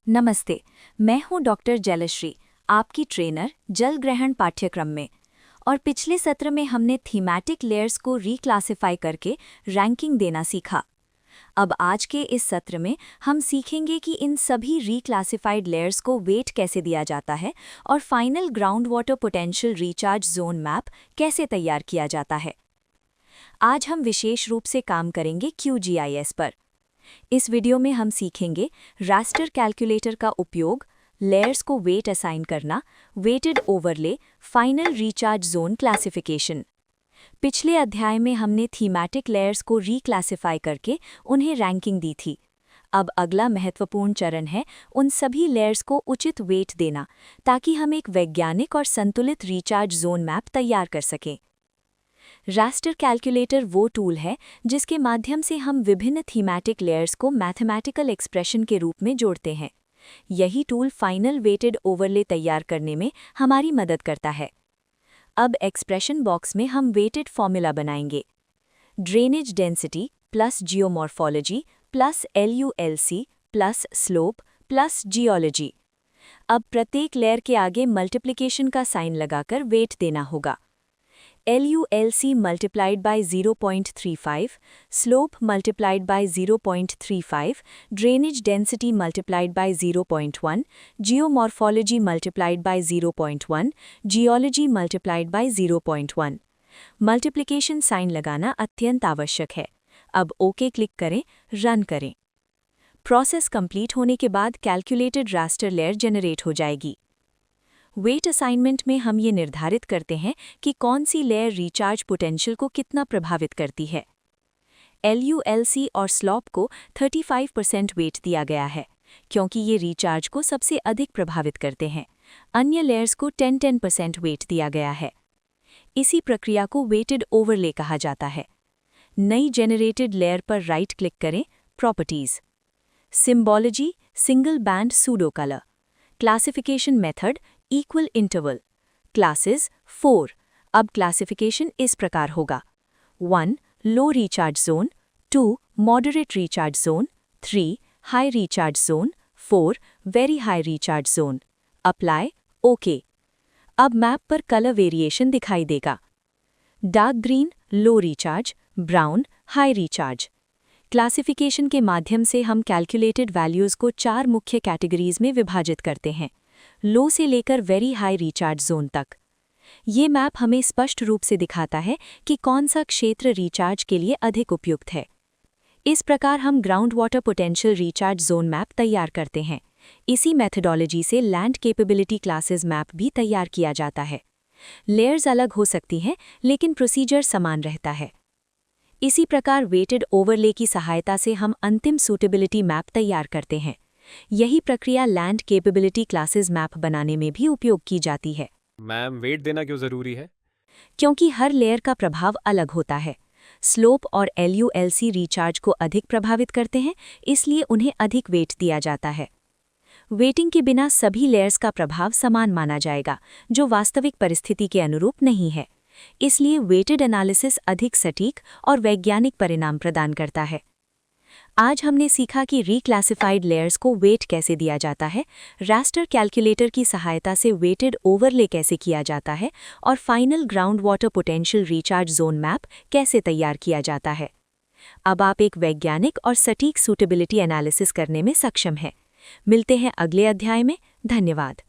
नमस्ते। मैं हूं डॉक्टर जलश्री, आपकी ट्रेनर जल ग्रहण पाठ्यक्रम में। और पिछले सत्र में हमने थीमैटिक लेयर्स को रीक्लासिफाई करके रैंकिंग देना सीखा। अब आज के इस सत्र में हम सीखेंगे कि इन सभी रीक्लासिफाइड लेयर्स को वेट कैसे दिया जाता है और final ground water potential recharge zone map कैसे तैयार किया जाता है। आज हम विशेष रूप से काम करेंगे QGIS पर। इस वीडियो में हम सीखेंगे रास्टर कैलकुलेटर का उपयोग, लेयर्स को वेट असाइन करना, weighted overlay, final recharge zone classification. पिछले अध्याय में हमने थीमैटिक लेयर्स को रीक्लासिफाई करके उन्हें रैंकिंग दी थी। अब अगला महत्वपूर्ण चरण है उन सभी लेयर्स को उचित वेट देना, ताकि हम एक वैज्ञानिक और संतुलित रिचार्ज जोन मैप तैयार कर सकें। रास्टर कैलकुलेटर वो टूल है जिसके माध्यम से हम विभिन्न थीमैटिक लेयर्स को मैथमेटिकल एक्सप्रेशन के रूप में जोड़ते हैं। यही टूल फाइनल वेटेड ओवरले तैयार करने में हमारी मदद करता है। अब एक्सप्रेशन बॉक्स में हम वेटेड फॉर्मूला बनाएंगे। Drainage density plus geomorphology plus LULC plus slope plus geology. अब प्रत्येक लेयर के आगे मल्टीप्लिकेशन का साइन लगाकर वेट देना होगा। LULC multiplied by 0.35, slope multiplied by 0.35, drainage density multiplied by 0.1, geomorphology multiplied by 0.1, geology multiplied by 0.1। Multiplication sign लगाना अत्यंत आवश्यक है। अब ओके क्लिक करें, रन करें। प्रोसेस कंप्लीट होने के बाद कैलकुलेटेड रास्टर लेयर जनरेट हो जाएगी। वेट असाइनमेंट में हम ये निर्धारित करते हैं कि कौन सी लेयर रिचार्ज पोटेंशियल को कितना प्रभावित करती है। LULC और स्लॉप को 35% वेट दिया गया है, क्योंकि ये रिचार्ज को सबसे अधिक प्रभावित करते हैं। अन्य लेयर्स को 10% वेट दिया गया है। इसी प्रक्रिया को वेटेड ओवरले कहा जाता है। नई जेनरेटेड लेयर पर राइट क्लिक करें, properties, symbology, single band pseudo colour, classification method, equal interval, classes 4। अब क्लासिफिकेशन इस प्रकार होगा: 1 low recharge zone, 2 moderate recharge zone, 3 high recharge zone, 4 very high recharge zone. Apply, okay. अब map पर colour variation दिखाई देगा। Dark green low recharge, brown high recharge. Classification के माध्यम से हम कैलकुलेटेड वैल्यूज़ को 4 मुख्य कैटेगरीज में विभाजित करते हैं, लो से लेकर वेरी हाई रिचार्ज जोन तक। ये मैप हमें स्पष्ट रूप से दिखाता है कि कौन सा क्षेत्र रिचार्ज के लिए अधिक उपयुक्त है। इस प्रकार हम ground water potential recharge zone map तैयार करते हैं। इसी मेथडोलॉजी से लैंड कैपेबिलिटी क्लासेस मैप भी तैयार किया जाता है। लेयर्स अलग हो सकती हैं, लेकिन प्रोसीजर समान रहता है। इसी प्रकार वेटेड ओवरले की सहायता से हम अंतिम सूटेबिलिटी मैप तैयार करते हैं। यही प्रक्रिया लैंड कैपेबिलिटी क्लासेस मैप बनाने में भी उपयोग की जाती है। मैम, वेट देना क्यों ज़रूरी है? क्योंकि हर लेयर का प्रभाव अलग होता है। स्लोप और LULC रिचार्ज को अधिक प्रभावित करते हैं, इसलिए उन्हें अधिक वेट दिया जाता है। वेटिंग के बिना सभी लेयर्स का प्रभाव समान माना जाएगा, जो वास्तविक परिस्थिति के अनुरूप नहीं है। इसलिए वेटेड एनालिसिस अधिक सटीक और वैज्ञानिक परिणाम प्रदान करता है। आज हमने सीखा कि रीक्लासिफाइड लेयर्स को वेट कैसे दिया जाता है, रास्टर कैलकुलेटर की सहायता से वेटेड ओवरले कैसे किया जाता है और final ground water potential recharge zone map कैसे तैयार किया जाता है। अब आप एक वैज्ञानिक और सटीक सूटेबिलिटी एनालिसिस करने में सक्षम हैं। मिलते हैं अगले अध्याय में। धन्यवाद।